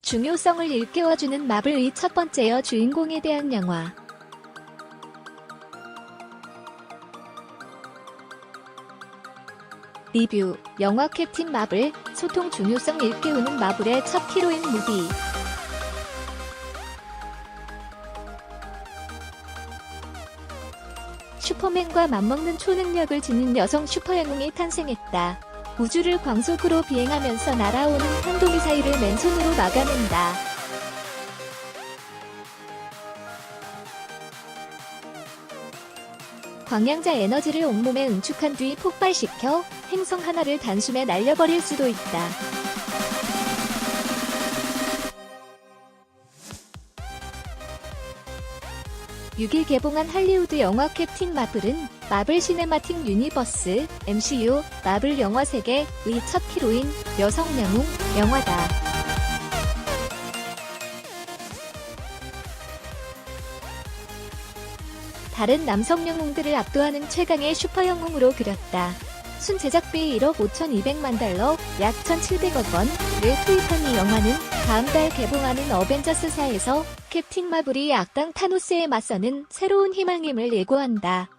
중요성을 일깨워주는 마블의 첫 번째 여주인공에 대한 영화. 리뷰, 영화 캡틴 마블, 소통 중요성 일깨우는 마블의 첫 히로인 무비. 슈퍼맨과 맞먹는 초능력을 지닌 여성 슈퍼영웅이 탄생했다. 우주를 광속으로 비행하면서 날아오는 탄도미사일을 맨손으로 막아낸다. 광양자 에너지를 온몸에 응축한 뒤 폭발시켜 행성 하나를 단숨에 날려버릴 수도 있다. (6일) 개봉한 할리우드 영화 캡틴 마블은 마블 시네마틱 유니버스 (MCU) 마블 영화 세계의 첫 히로인 여성 영웅 영화다. 다른 남성 영웅들을 압도하는 최강의 슈퍼 영웅으로 그렸다. 순 제작비 1억 5,200만 달러, 약 1,700억 원을 투입한 이 영화는 다음 달 개봉하는 어벤져스사에서 캡틴 마블이 악당 타노스에 맞서는 새로운 희망임을 예고한다.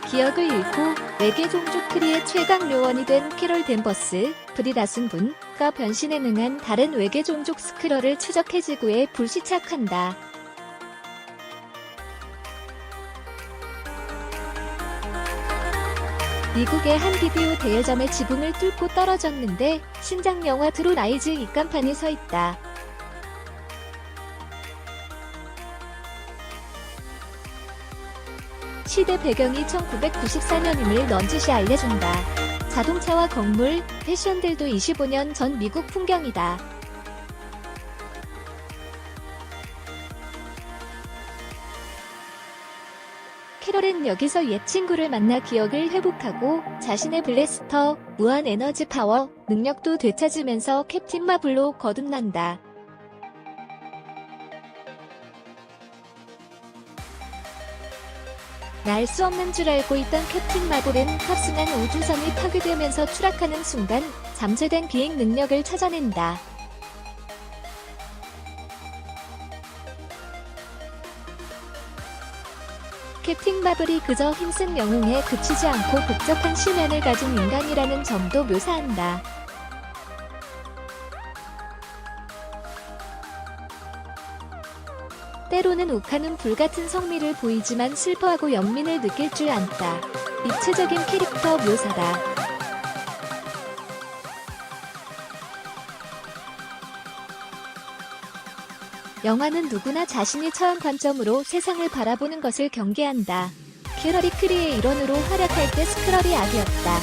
기억을 잃고 외계 종족 크리의 최강 요원이 된 캐롤 댄버스, 브리 라슨 분과 변신에 능한 다른 외계 종족 스크럴을 추적해 지구에 불시착한다. 미국의 한 비디오 대여점의 지붕을 뚫고 떨어졌는데 신작 영화 트루 라이즈 입간판이 서 있다. 시대 배경이 1994년임을 넌지시 알려준다. 자동차와 건물, 패션들도 25년 전 미국 풍경이다. 캐롤은 여기서 옛 친구를 만나 기억을 회복하고 자신의 블래스터, 무한 에너지 파워, 능력도 되찾으면서 캡틴 마블로 거듭난다. 날 수 없는 줄 알고 있던 캡틴 마블은 탑승한 우주선이 파괴되면서 추락하는 순간 잠재된 비행 능력을 찾아낸다. 캡틴 마블이 그저 힘센 영웅에 그치지 않고 복잡한 심연을 가진 인간이라는 점도 묘사한다. 때로는 욱하는 불같은 성미를 보이지만 슬퍼하고 연민을 느낄 줄 안다. 입체적인 캐릭터 묘사다. 영화는 누구나 자신이 처한 관점으로 세상을 바라보는 것을 경계한다. 캐럴이 크리의 일원으로 활약할 때 스크럴이 악이었다.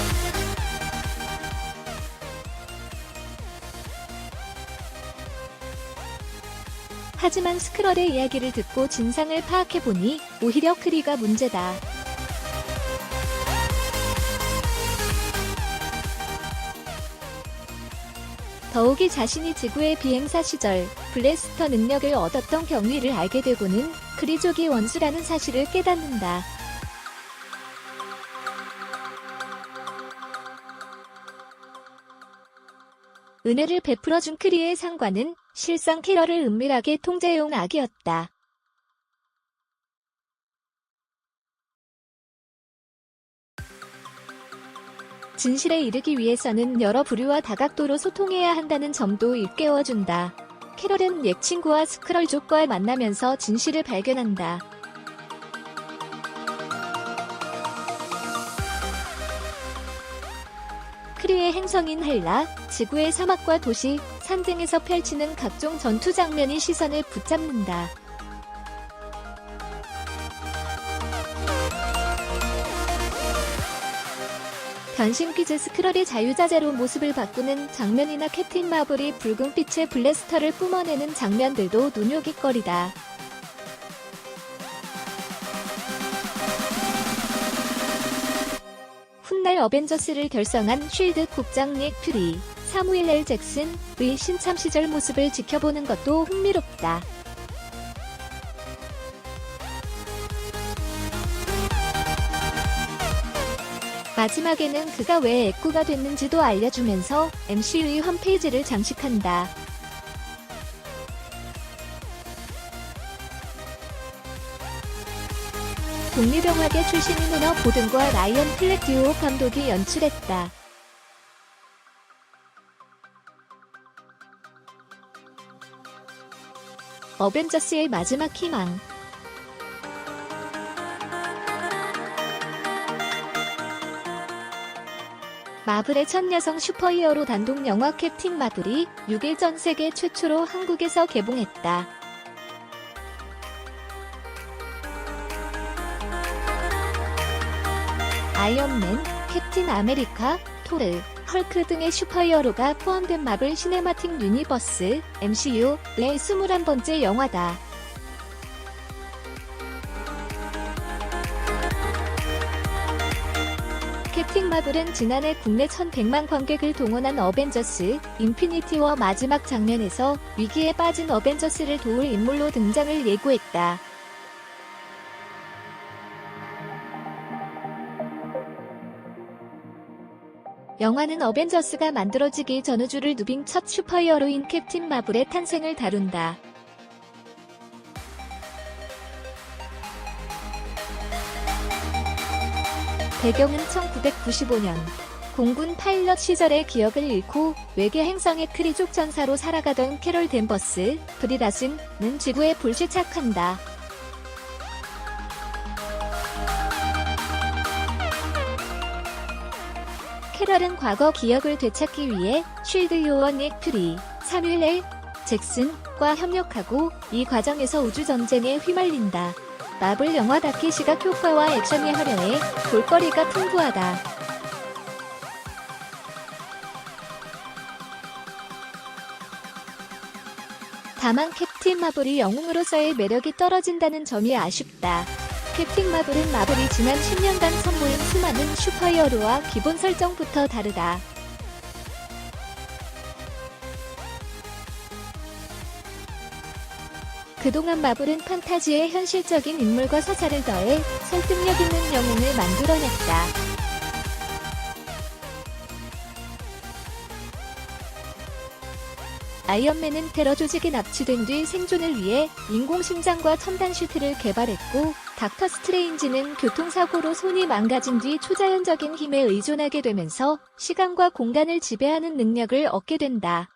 하지만 스크럴의 이야기를 듣고 진상을 파악해보니 오히려 크리가 문제다. 더욱이 자신이 지구의 비행사 시절 블래스터 능력을 얻었던 경위를 알게 되고는 크리족이 원수라는 사실을 깨닫는다. 은혜를 베풀어준 크리의 상관은 실상 캐럴을 은밀하게 통제해온 악이었다. 진실에 이르기 위해서는 여러 부류와 다각도로 소통해야 한다는 점도 일깨워준다. 캐럴은 옛 친구와 스크럴족과 만나면서 진실을 발견한다. 크리의 행성인 헬라, 지구의 사막과 도시, 산 등에서 펼치는 각종 전투 장면이 시선을 붙잡는다. 변신 퀴즈 스크럴의 자유자재로 모습을 바꾸는 장면이나 캡틴 마블이 붉은 빛의 블래스터를 뿜어내는 장면들도 눈요깃거리다. 훗날 어벤져스를 결성한 쉴드 국장 닉 퓨리, 사무엘 L. 잭슨의 신참 시절 모습을 지켜보는 것도 흥미롭다. 마지막에는 그가 왜 애꾸가 됐는지도 알려주면서 MCU의 홈페이지를 장식한다. 독립영화계 출신인 후너 보든과 라이언 플렉 듀오 감독이 연출했다. 어벤져스의 마지막 희망. 마블의 첫 여성 슈퍼히어로 단독 영화 캡틴 마블이 6일 전 세계 최초로 한국에서 개봉했다. 아이언맨, 캡틴 아메리카, 토르, 헐크 등의 슈퍼히어로가 포함된 마블 시네마틱 유니버스 MCU의 21번째 영화다. 캡틴 마블은 지난해 국내 1100만 관객을 동원한 어벤져스 인피니티 워 마지막 장면에서 위기에 빠진 어벤져스를 도울 인물로 등장을 예고했다. 영화는 어벤져스가 만들어지기 전 우주를 누빈 첫 슈퍼히어로인 캡틴 마블의 탄생을 다룬다. 배경은 1995년. 공군 파일럿 시절의 기억을 잃고 외계 행성의 크리족 전사로 살아가던 캐롤 댄버스, 브리라슨은 지구에 불시착한다. 캐럴은 과거 기억을 되찾기 위해 쉴드 요원 닉 퓨리, 사뮤엘 L. 잭슨과 협력하고 이 과정에서 우주전쟁에 휘말린다. 마블 영화답게 시각 효과와 액션이 화려해 볼거리가 풍부하다. 다만 캡틴 마블이 영웅으로서의 매력이 떨어진다는 점이 아쉽다. 캡틴 마블은 마블이 지난 10년간 선보인 수많은 슈퍼히어로와 기본 설정부터 다르다. 그동안 마블은 판타지에 현실적인 인물과 서사를 더해 설득력 있는 영웅을 만들어냈다. 아이언맨은 테러 조직에 납치된 뒤 생존을 위해 인공심장과 첨단 슈트를 개발했고, 닥터 스트레인지는 교통사고로 손이 망가진 뒤 초자연적인 힘에 의존하게 되면서 시간과 공간을 지배하는 능력을 얻게 된다.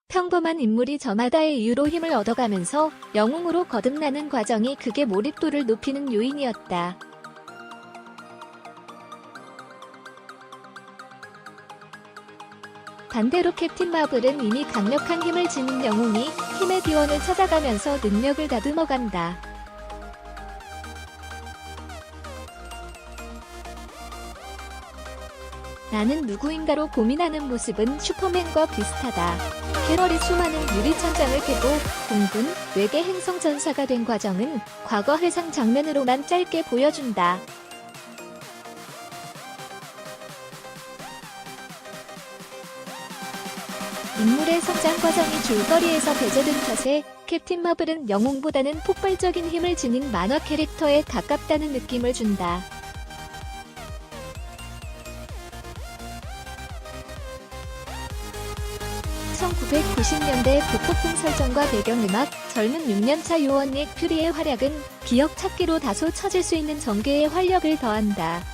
평범한 인물이 저마다의 이유로 힘을 얻어가면서 영웅으로 거듭나는 과정이 극의 몰입도를 높이는 요인이었다. 반대로 캡틴 마블은 이미 강력한 힘을 지닌 영웅이 힘의 기원을 찾아가면서 능력을 다듬어간다. 나는 누구인가로 고민하는 모습은 슈퍼맨과 비슷하다. 캐럴이 수많은 유리천장을 깨고 공군, 외계 행성 전사가 된 과정은 과거 회상 장면으로만 짧게 보여준다. 인물의 성장 과정이 줄거리에서 배제된 탓에 캡틴 마블은 영웅보다는 폭발적인 힘을 지닌 만화 캐릭터에 가깝다는 느낌을 준다. (1990년대) 북폭풍 설정과 배경음악, 젊은 6년차 요원 닉 퓨리의 활약은 기억 찾기로 다소 처질 수 있는 전개에 활력을 더한다.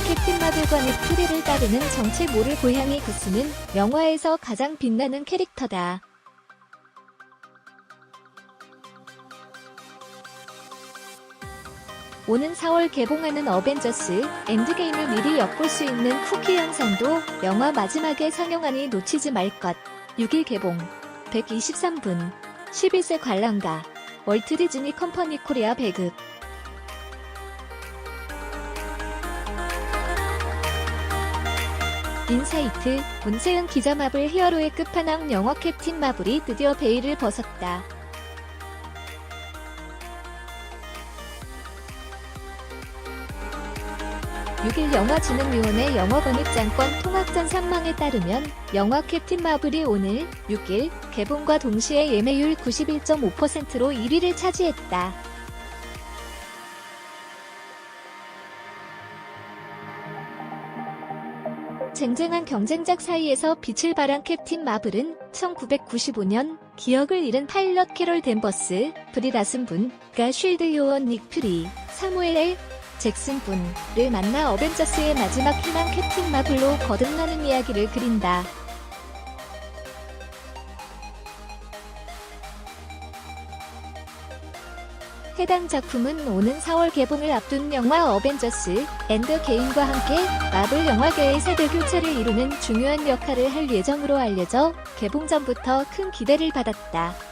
캡틴 마블과 닉 퓨리를 따르는 정체 모를 고양이 구스는 영화에서 가장 빛나는 캐릭터다. 오는 4월 개봉하는 어벤져스 엔드게임을 미리 엿볼 수 있는 쿠키 영상도 영화 마지막에 상영하니 놓치지 말 것. 6일 개봉 123분 11세 관람가 월트 디즈니 컴퍼니 코리아 배급. 인사이트, 문세윤 기자. 마블 히어로의 끝판왕 영화 캡틴 마블이 드디어 베일을 벗었다. 6일 영화진흥위원회 영화관입장권 통합전 상망에 따르면 영화 캡틴 마블이 오늘 6일 개봉과 동시에 예매율 91.5%로 1위를 차지했다. 쟁쟁한 경쟁작 사이에서 빛을 발한 캡틴 마블은 1995년 기억을 잃은 파일럿 캐롤 댄버스, 브리 라슨 분과 쉴드 요원 닉 퓨리, 사무엘 L. 잭슨 분을 만나 어벤져스의 마지막 희망 캡틴 마블로 거듭나는 이야기를 그린다. 해당 작품은 오는 4월 개봉을 앞둔 영화 어벤져스 엔드 게임과 함께 마블 영화계의 세대 교체를 이루는 중요한 역할을 할 예정으로 알려져 개봉 전부터 큰 기대를 받았다.